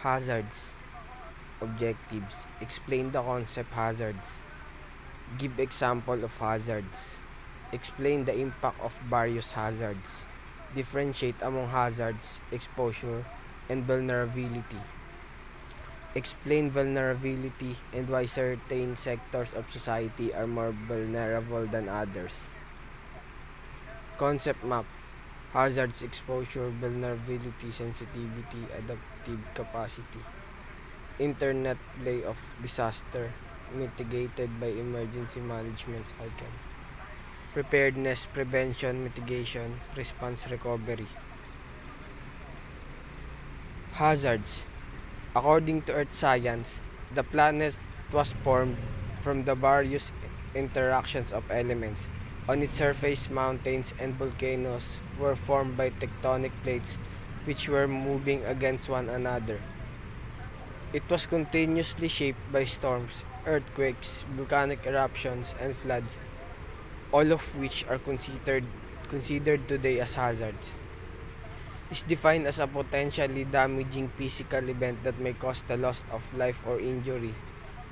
Hazards. Objectives. Explain the concept hazards. Give example of hazards. Explain the impact of various hazards. Differentiate among hazards, exposure, and vulnerability. Explain vulnerability and why certain sectors of society are more vulnerable than others. Concept map. Hazards, exposure, vulnerability, sensitivity, adaptive capacity. Internet play of disaster mitigated by emergency management cycle. Preparedness, prevention, mitigation, response, recovery. Hazards. According to Earth science, the planet was formed from the various interactions of elements. On its surface, mountains and volcanoes were formed by tectonic plates which were moving against one another. It was continuously shaped by storms, earthquakes, volcanic eruptions, and floods, all of which are considered today as hazards. Is defined as a potentially damaging physical event that may cause the loss of life or injury,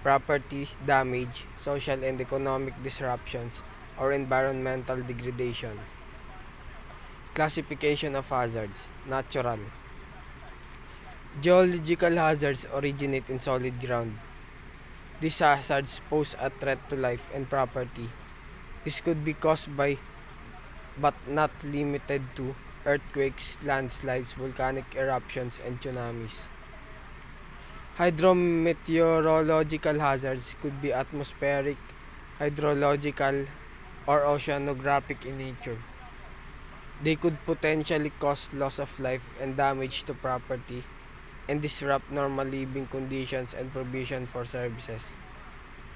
property damage, social and economic disruptions, or environmental degradation. Classification of hazards. Natural. Geological hazards originate in solid ground. These hazards pose a threat to life and property. This could be caused by, but not limited to, earthquakes, landslides, volcanic eruptions, and tsunamis. Hydrometeorological hazards could be atmospheric, hydrological, or oceanographic in nature. They could potentially cause loss of life and damage to property and disrupt normal living conditions and provision for services.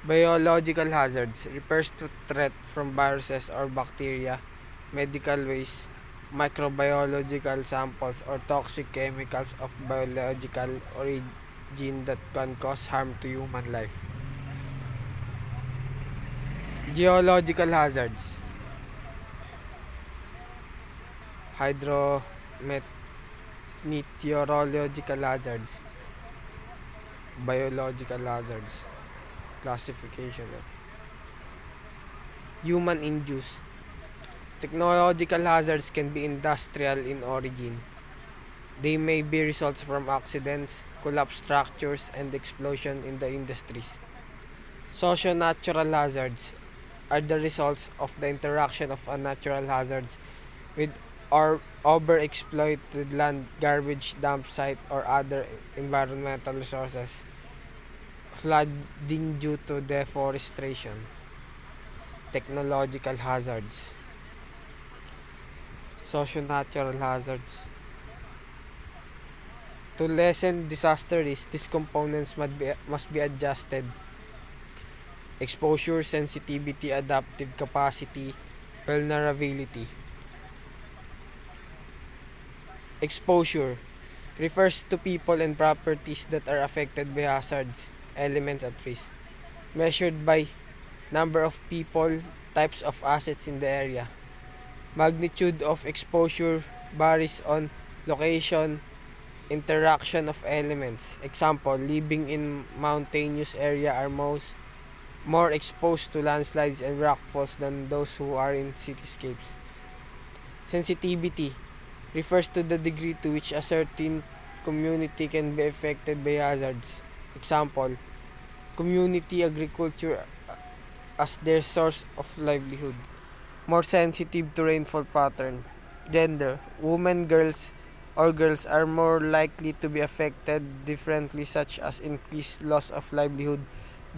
Biological hazards refers to threat from viruses or bacteria, medical waste, microbiological samples, or toxic chemicals of biological origin that can cause harm to human life. Geological hazards. Hydrometeorological hazards. Biological hazards. Classification of human induced. Technological hazards can be industrial in origin. They may be results from accidents, collapsed structures, and explosion in the industries. Socio-natural hazards are the results of the interaction of unnatural hazards with or overexploited land, garbage dump site, or other environmental resources. Flooding due to deforestation. Technological hazards. Socio-natural hazards. To lessen disaster risk, these components must be adjusted. Exposure, sensitivity, adaptive capacity, vulnerability. Exposure refers to people and properties that are affected by hazards, elements at risk, measured by number of people, types of assets in the area. Magnitude of exposure varies on location, interaction of elements. Example, living in mountainous area are more exposed to landslides and rockfalls than those who are in cityscapes. Sensitivity refers to the degree to which a certain community can be affected by hazards. Example, community agriculture as their source of livelihood. More sensitive to rainfall pattern. Gender, women, girls are more likely to be affected differently, such as increased loss of livelihood,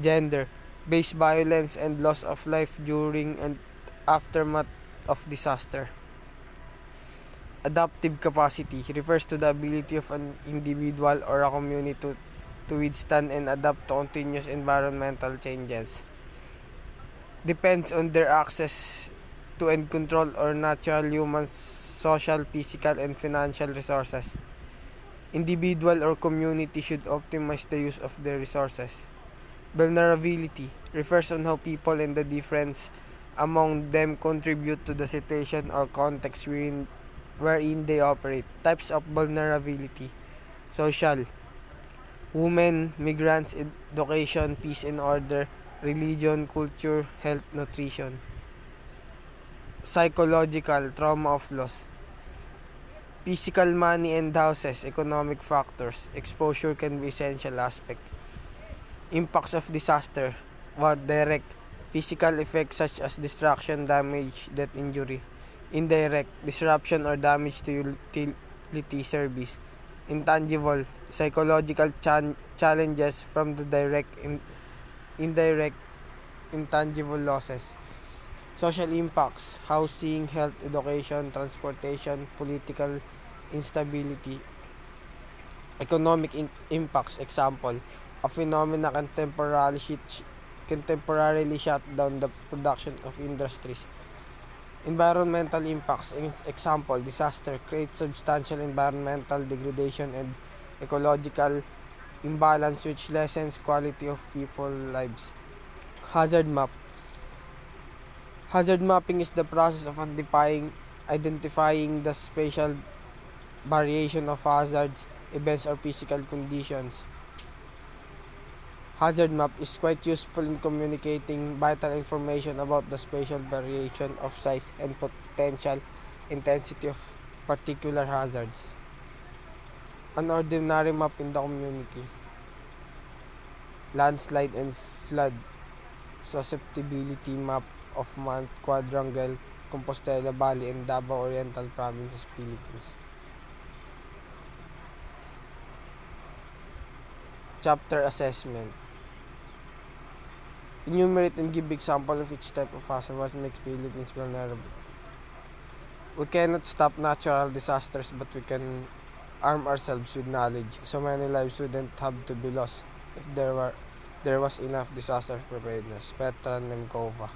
gender based violence, and loss of life during and aftermath of disaster. Adaptive capacity refers to the ability of an individual or a community to withstand and adapt to continuous environmental changes. Depends on their access to and control or natural human, social, physical, and financial resources. Individual or community should optimize the use of their resources. Vulnerability refers on how people and the difference among them contribute to the situation or context wherein they operate. Types of vulnerability. Social. women, migrants, education, peace and order, religion, culture, health, nutrition. Psychological, trauma of loss. Physical, money and houses, economic factors. Exposure can be essential aspect. Impacts of disaster. What direct? Physical effects such as destruction, damage, death, injury. Indirect, disruption or damage to utility service. Intangible, psychological challenges from the direct indirect intangible losses. Social impacts, housing, health, education, transportation, political instability. Economic impacts, example, a phenomena can temporarily shut down the production of industries. Environmental impacts, example, disaster creates substantial environmental degradation and ecological imbalance which lessens quality of people's lives. Hazard map. Hazard mapping is the process of identifying the spatial variation of hazards, events, or physical conditions. Hazard map is quite useful in communicating vital information about the spatial variation of size and potential intensity of particular hazards. An ordinary map in the community. Landslide and flood susceptibility map of Mount Quadrangle, Compostela Valley, and Davao Oriental Provinces, Philippines. Chapter Assessment. Enumerate and give example of each type of hazard what makes Philippines vulnerable. We cannot stop natural disasters, but we can arm ourselves with knowledge. So many lives wouldn't have to be lost if there was enough disaster preparedness. Petra Nemkova.